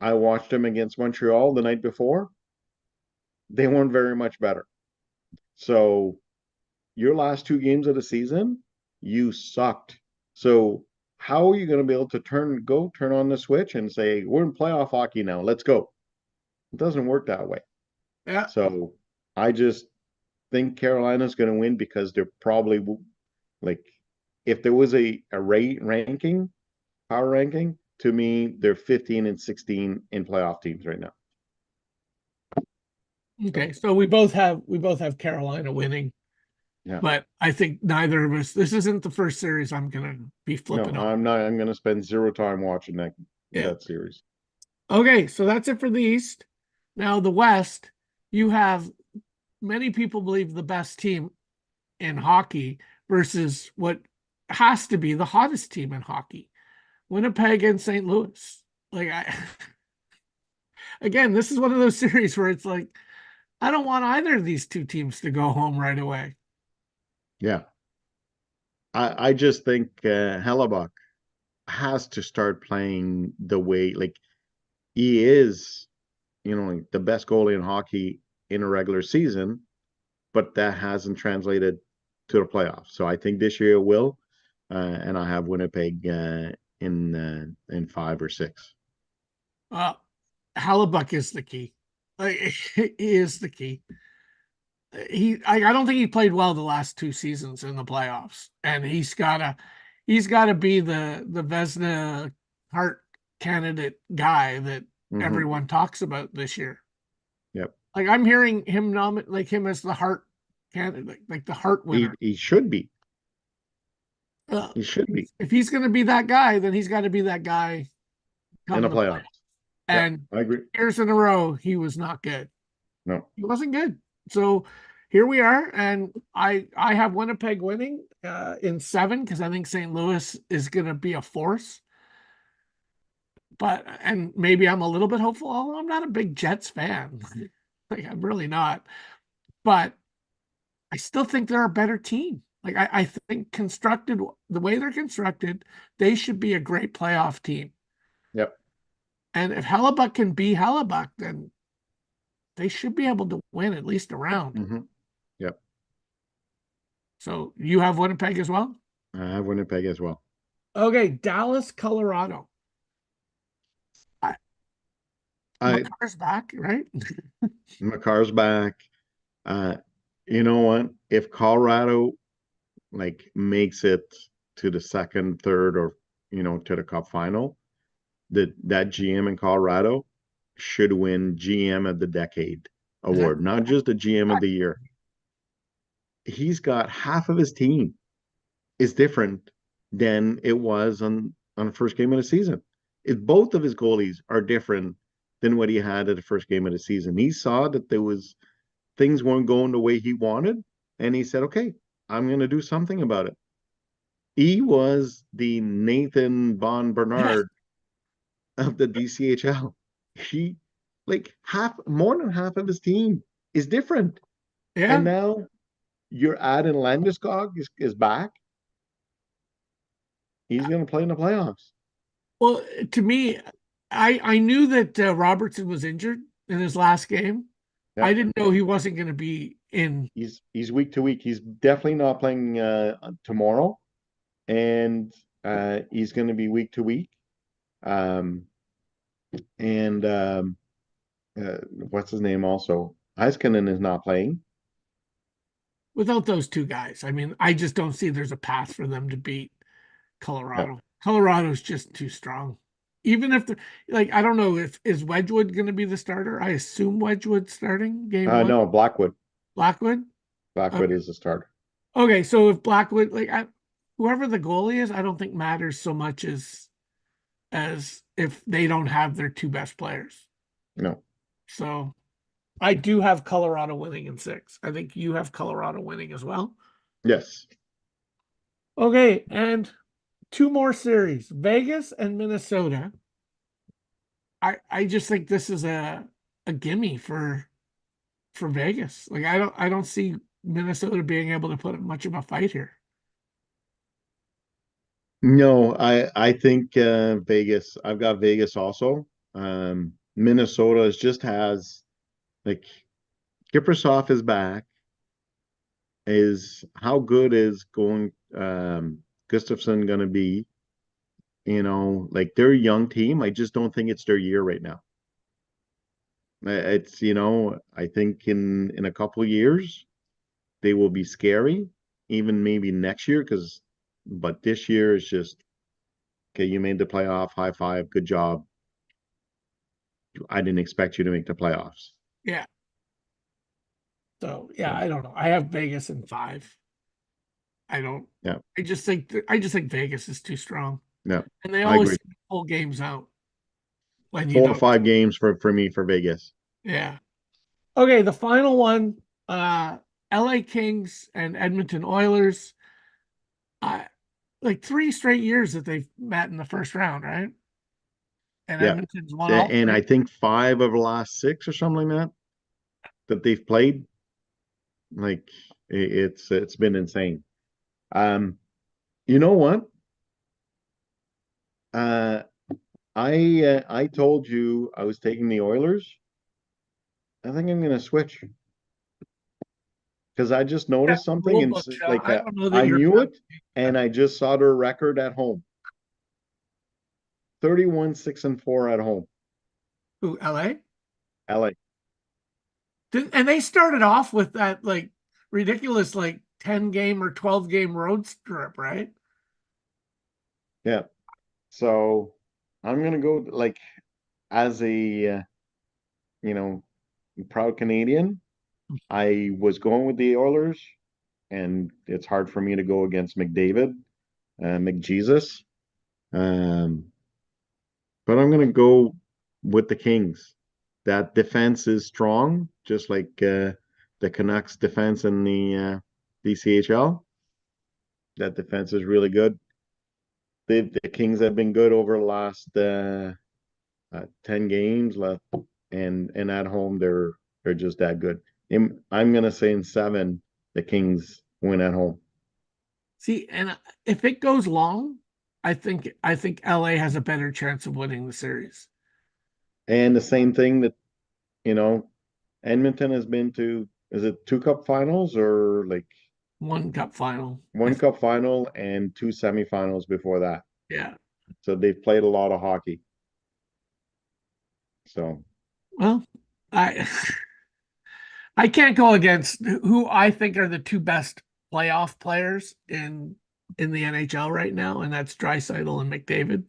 I watched them against Montreal the night before. They weren't very much better. So your last two games of the season, you sucked. So how are you going to be able to turn on the switch and say, we're in playoff hockey now, let's go? It doesn't work that way. Yeah. So I just think Carolina's going to win because they're probably like, if there was a power ranking, to me, they're 15 and 16 in playoff teams right now. Okay, so we both have Carolina winning. Yeah. But I think neither of us, this isn't the first series I'm gonna be flipping No, on. I'm not. I'm going to spend zero time watching that series. Okay, so that's it for the East. Now the West, you have many people believe the best team in hockey versus what has to be the hottest team in hockey, Winnipeg and St. Louis. Like again, this is one of those series where it's like, I don't want either of these two teams to go home right away. Yeah. I just think Hellebuck has to start playing the way like he is, the best goalie in hockey in a regular season, but that hasn't translated to the playoffs. So I think this year it will, and I have Winnipeg in 5 or 6. Hellebuck is the key. Like, he is the key. I don't think he played well the last 2 seasons in the playoffs, and he's gotta he's got to be the Vezina Hart candidate guy that everyone talks about this year. Yep. Like I'm hearing him like him as the Hart candidate, like the Hart winner. He should be. Uh, He should be if he's going to be that guy, then he's got to be that guy in the come the playoffs. And I agree. years in a row, he was not good. No. He wasn't good. So here we are, and I have Winnipeg winning in 7 because I think St. Louis is going to be a force. And maybe I'm a little bit hopeful, although I'm not a big Jets fan. Like I'm really not. But I still think they're a better team. Like I think constructed the way they're constructed, they should be a great playoff team. Yep. And if Hellebuck can be Hellebuck, then they should be able to win at least a round. Yep. So you have Winnipeg as well? I have Winnipeg as well. Okay, Dallas, Colorado. Makar's back, right? Makar's back. You know what? If Colorado like makes it to the second, third, or to the Cup final, that GM in Colorado should win GM of the Decade award, not just the GM of the year. He's got half of his team is different than it was on the first game of the season. If both of his goalies are different than what he had at the first game of the season, he saw that things weren't going the way he wanted, and he said, "Okay, I'm going to do something about it." He was the Nathan Von Bernard of the DCHL. He more than half of his team is different. Yeah. And now you're adding Landeskog is back. He's going to play in the playoffs. Well, to me, I knew that Robertson was injured in his last game. Yep. I didn't know he wasn't going to be in. He's week to week. He's definitely not playing tomorrow, and he's going to be week to week. What's his name also? Heiskanen is not playing. Without those two guys, I mean, I just don't see there's a path for them to beat Colorado. No. Colorado's just too strong. Even if I don't know if is Wedgwood going to be the starter. I assume Wedgwood's starting game 1. No, Blackwood. Blackwood is the starter. Okay, so if Blackwood, whoever the goalie is, I don't think matters so much as if they don't have their two best players. No. So I do have Colorado winning in 6. I think you have Colorado winning as well. Yes. Okay, and 2 more series, Vegas and Minnesota. I just think this is a gimme for Vegas. Like I don't see Minnesota being able to put up much of a fight here. No, I think Vegas. I've got Vegas also. Minnesota just has Kiprusoff is back. How good is Gustafsson going to be? They're a young team. I just don't think it's their year right now. It's I think in a couple of years they will be scary, even maybe next year but this year is just okay. You made the playoff, high five, good job. I didn't expect you to make the playoffs. Yeah. So yeah, I don't know. I have Vegas in 5. I don't. Yeah. I just think Vegas is too strong. Yeah. And they always pull games out. When 4 or 5 games for me for Vegas. Yeah. Okay, the final one, LA Kings and Edmonton Oilers. 3 straight years that they've met in the first round, right? And Edmonton's won all 3. And I think 5 of the last 6 or something like that they've played. It's been insane. You know what? I told you I was taking the Oilers. I think I'm going to switch because I just noticed something, and I knew it, and I just saw their record at home. 31-6-4 at home. Who, LA? LA. And they started off with that ridiculous 10-game or 12-game road trip, right? Yeah. So I'm gonna go like as a you know proud Canadian. I was going with the Oilers, and it's hard for me to go against McDavid, McJesus. Um, but I'm gonna go with the Kings. That defense is strong, just like the Canucks defense in the DCHL. That defense is really good. The Kings have been good over the last 10 games left, and at home they're just that good. I'm gonna say in 7, the Kings win at home. See, and if it goes long, I think LA has a better chance of winning the series. And the same thing that, you know, Edmonton has been to, is it 2 cup finals or like One cup final. 1 cup final and 2 semifinals before that? Yeah. So they've played a lot of hockey. So Well, I I can't go against who I think are the two best playoff players in the NHL right now, and that's Draisaitl and McDavid.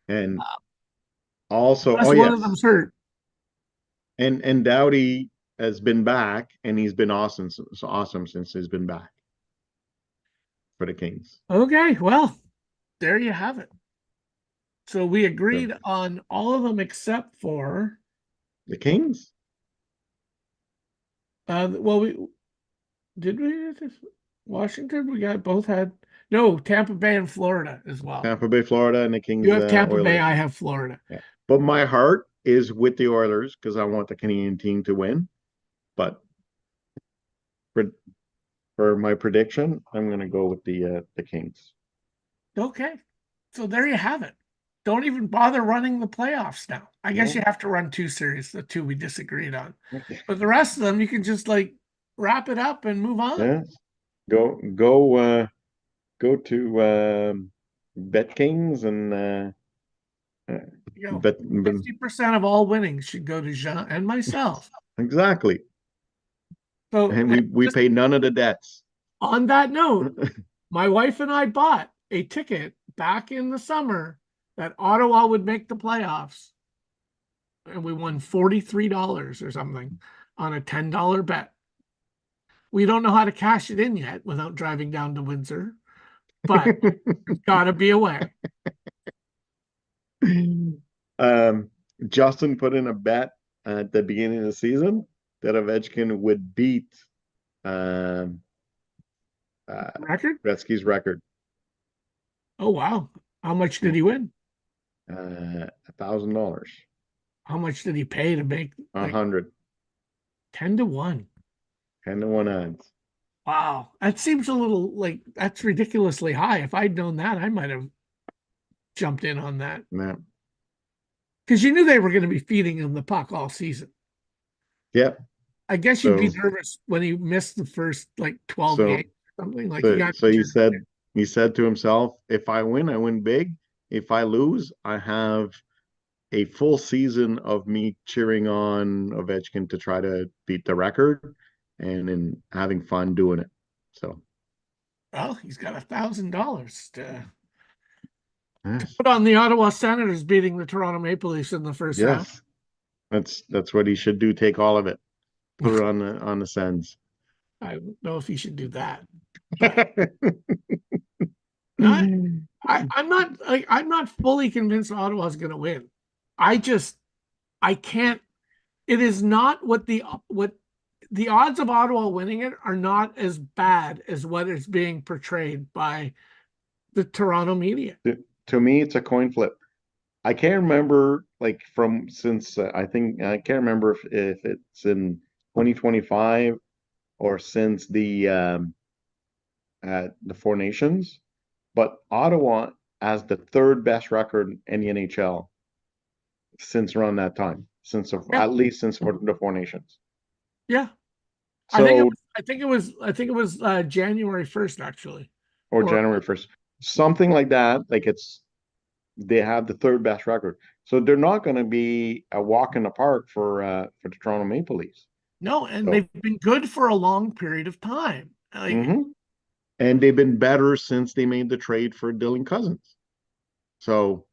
and also, Unless oh one of yes, them's hurt. and Doughty has been back, and he's been awesome since he's been back for the Kings. Okay, well, there you have it. So we So, agreed on all of them except for the Kings, well, we Washington. We got both had no Tampa Bay and Florida as well. Tampa Bay, Florida, and the You Kings, have Tampa Bay, Oilers. I have Florida. Yeah. But my heart is with the Oilers because I want the Canadian team to win. But for for my prediction, I'm going to go with the Kings. Okay. So there you have it. Don't even bother running the playoffs now. I guess you No. have to run 2 series, the 2 we disagreed on. But the rest of them, you can just like wrap it up and move on. Yeah. Go to Bet Kings and You know, bet 50% of all winnings should go to Jean and myself. exactly. So And we just pay none of the debts. on that note, my wife and I bought a ticket back in the summer that Ottawa would make the playoffs. And we won $43 or something on a $10 bet. We don't know how to cash it in yet without driving down to Windsor, but there's got to be a way. Justin put in a bet at the beginning of the season that Ovechkin would beat um, Record? Gretzky's record. Oh, wow. How much did he win? $1,000. How much did he pay to make 100. 10 to 1? 10-1 odds. Wow. That seems a little like that's ridiculously high. If I'd known that, I might have jumped in on that. Yeah. Because you knew they were going to be feeding him the puck all season. Yep. I guess you'd be So nervous when he missed the first like 12 so games or something. Like so he got so he said to himself, if I win big. If I lose, I have a full season of me cheering on Ovechkin to try to beat the record and having fun doing it. So well, he's got $1,000 to yes, put on the Ottawa Senators beating the Toronto Maple Leafs in the first round. yes, that's what he should do. Take all of it, put it on the Sens. I don't know if he should do that. Mm. I'm not fully convinced Ottawa's going to win. I can't. It is not what the odds of Ottawa winning it are not as bad as what is being portrayed by the Toronto media. To me, it's a coin flip. I can't remember like from since I think I can't remember if it's in 2025 or since the Four Nations, but Ottawa has the third best record in the NHL since around that time, since Yeah. at least since the Four Nations. Yeah. So I think it was January 1st actually. or January 1st, something like that. Like they have the third best record, so they're not going to be a walk in the park for the Toronto Maple Leafs. No, and So, they've been good for a long period of time. Like, and they've been better since they made the trade for Dylan Cousins. So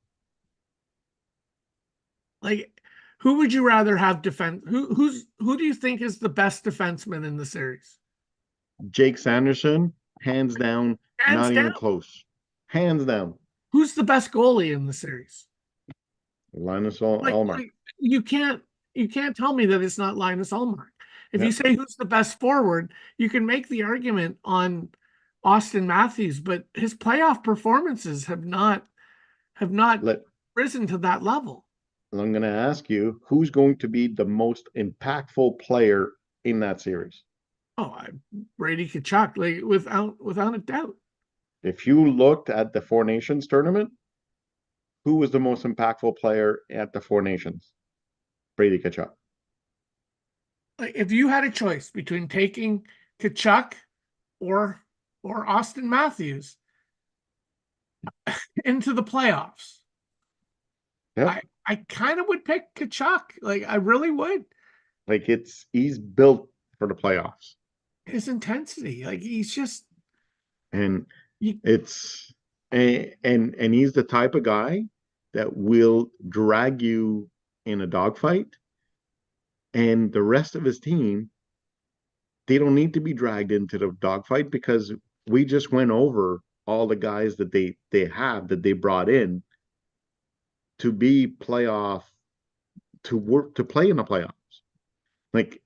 Like, who would you rather have defense? Who do you think is the best defenseman in the series? Jake Sanderson, hands down, Hands not down. even close. Hands down. Who's the best goalie in the series? Linus Like, Ullmark. like you can't tell me that it's not Linus Ullmark. If you Yep. say who's the best forward, you can make the argument on Austin Matthews, but his playoff performances have not Let risen to that level. I'm going to ask you who's going to be the most impactful player in that series. Oh, Brady Kachuk, like without a doubt. If you looked at the Four Nations tournament, who was the most impactful player at the Four Nations? Brady Kachuk. Like, if you had a choice between taking Kachuk or Austin Matthews into the playoffs, Yep. I kind of would pick Kachuk. Like, I really would. Like he's built for the playoffs. His intensity, like he's just And you, it's and he's the type of guy that will drag you in a dogfight, and the rest of his team, they don't need to be dragged into the dogfight because we just went over all the guys that they brought in to be playoff to work to play in the playoffs. Like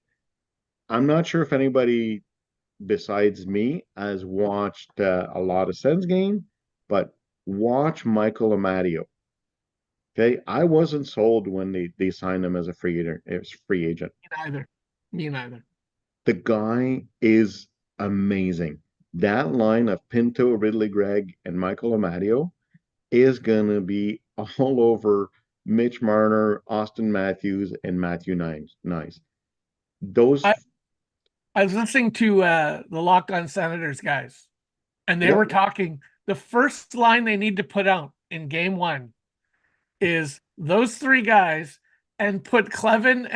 I'm not sure if anybody besides me has watched a lot of Sens game, but watch Michael Amadio. Okay, I wasn't sold when they signed him as a free agent. neither. Me neither. The guy is amazing. That line of Pinto, Ridley, Gregg, and Michael Amadio is gonna be all over Mitch Marner, Austin Matthews, and Matthew Nice. Those, I was listening to the Locked On Senators guys, and they were yep, talking. The first line they need to put out in game one is those three guys and put Clevin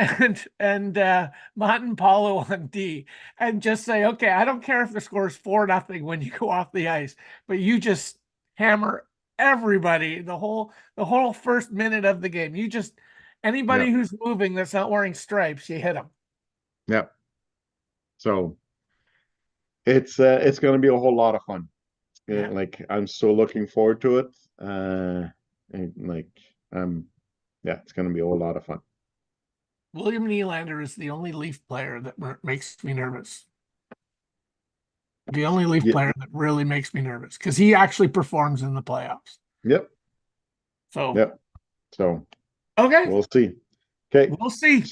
and Martin Paulo on D and just say, okay, I don't care if the score is 4-0 when you go off the ice, but you just hammer everybody the whole first minute of the game. You just anybody yep, who's moving that's not wearing stripes, you hit them. yep. So it's gonna be a whole lot of fun. Yeah. Like I'm so looking forward to it. And, like yeah, it's gonna be a whole lot of fun. William Nylander is the only Leaf player that makes me nervous. The only Leaf Yeah, player that really makes me nervous because he actually performs in the playoffs. yep, So, yep. So okay, we'll see. Okay. we'll see.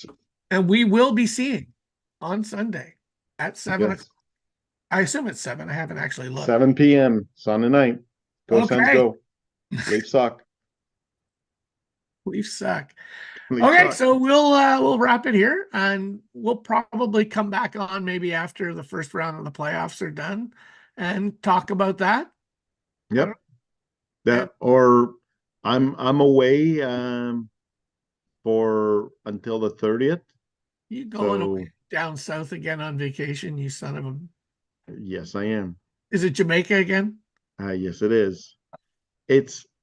And we will be seeing on Sunday at 7 o'clock. Yes. I assume it's 7. I haven't actually looked. 7 p.m. Sunday night. Go Suns Okay. go. Leafs suck. Leafs suck. Leafs Okay, suck. so we'll wrap it here and we'll probably come back on maybe after the first round of the playoffs are done and talk about that. Yep. And That or I'm away for until the 30th. you going So down south again on vacation, you son of a. yes, I am. Is it Jamaica again? Yes, it is.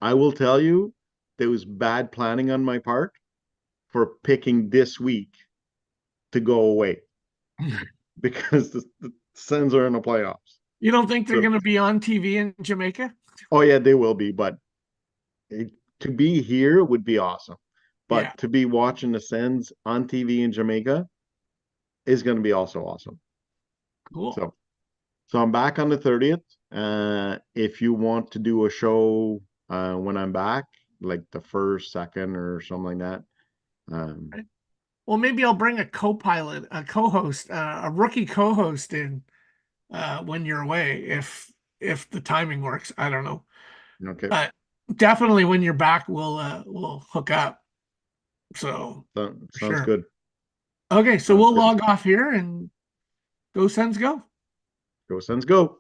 I will tell you, there was bad planning on my part for picking this week to go away because the Suns are in the playoffs. You don't think they're So, going to be on TV in Jamaica? oh yeah, they will be, but it, to be here would be awesome. Yeah, But to be watching the Sens on TV in Jamaica is going to be also awesome. cool. So, so I'm back on the 30th. If you want to do a show when I'm back, like the first, second, or something like that. Well, maybe I'll bring a co-pilot, a co-host, a rookie co-host in when you're away, if the timing works. I don't know, Okay, but definitely when you're back, we'll hook up. So sounds sure. good. Okay, so Sounds we'll good. log off here and go Sens go. Go Suns, go.